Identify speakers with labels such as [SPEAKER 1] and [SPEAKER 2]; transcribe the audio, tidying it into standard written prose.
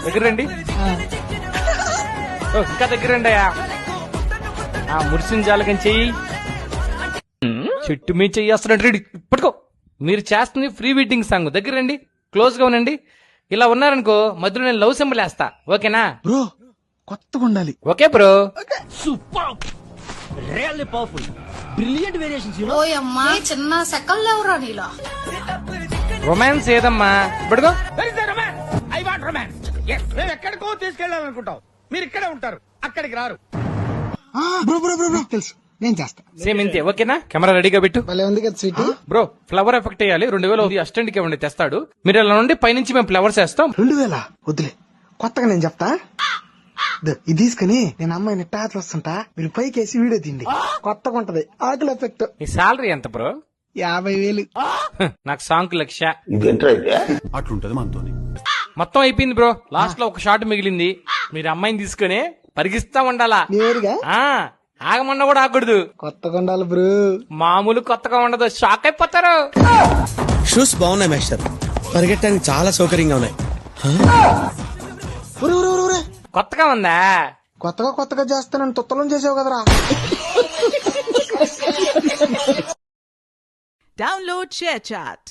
[SPEAKER 1] దగ్గర రండి. ఇంకా దగ్గర రండి అయ్యా. మురిసిన జాలకం చెయ్యి. చెట్టు మీ చెయ్యి వస్తున్నాడు. రెడీ పట్టుకో. మీరు చేస్తుంది ప్రీ వెడ్డింగ్ సాంగ్. దగ్గర రండి, క్లోజ్ గా ఉండండి. ఇలా ఉన్నారనుకో మధ్యలో నేను లవ్ సింబల్ వేస్తా. ఓకేనా
[SPEAKER 2] బ్రో? కొత్తగా ఉండాలి.
[SPEAKER 1] Okay bro.
[SPEAKER 3] Super, really powerful, brilliant variations.
[SPEAKER 4] ఓయమ్మా చిన్న సెకల్ ఎవరా నీలా?
[SPEAKER 1] రొమాన్స్ ఏదమ్మా? పట్టుకో.
[SPEAKER 2] I want romance. మేము ఎక్కడికో తీసుకెళ్ళాలనుకుంటాం, మీరు ఇక్కడే ఉంటారు, అక్కడికి రారు. బ్రో బ్రో బ్రో బ్రో తెలుసు, నేను చేస్తా.
[SPEAKER 1] సేమ్ ఇంతే. ఓకేనా? కెమెరా రెడీగా పెట్టు.
[SPEAKER 2] భలే ఉంది కదా స్వీట్.
[SPEAKER 1] బ్రో ఫ్లవర్ ఎఫెక్ట్ వేయాలి. 2000 అసిస్టెంట్ కి ఇవ్వండి, తెస్తాడు. మీరు ఇలా నుండి పైనుంచి మేము ఫ్లవర్స్ వేస్తాం.
[SPEAKER 2] 2000 వద్దులే, కొత్తగా నేను చెప్తా. ఇది తీసుకుని నేను అమ్మాయిని టాట్లు వస్తుంటా, మీరు పైకి వేసి వీడియో తీయండి. కొత్తగా ఉంటది ఆకుల ఎఫెక్ట్.
[SPEAKER 1] మీ శాలరీ ఎంత బ్రో?
[SPEAKER 2] 50,000.
[SPEAKER 1] నాకు సాంగ్ 1,00,000.
[SPEAKER 5] అట్లుంటది మనతోని.
[SPEAKER 1] మొత్తం అయిపోయింది బ్రో. లాస్ట్ లో ఒక షాట్ మిగిలింది. మీరు అమ్మాయిని తీసుకుని పరిగిస్తా ఉండాలా.
[SPEAKER 2] నేరుగా
[SPEAKER 1] ఆగమన్నా కూడా ఆగకూడదు.
[SPEAKER 2] కొత్తగా ఉండాలి బ్రో.
[SPEAKER 1] మామూలు కొత్తగా ఉండదు, షాక్ అయిపోతారు.
[SPEAKER 6] షూస్ బాగున్నాయి మేస్టర్, పరిగెట్టడానికి చాలా సౌకర్యంగా ఉన్నాయి.
[SPEAKER 1] కొత్తగా ఉందా?
[SPEAKER 2] కొత్తగా చేస్తానని తొత్తలం చేసావు కదరా.
[SPEAKER 7] Download ShareChat.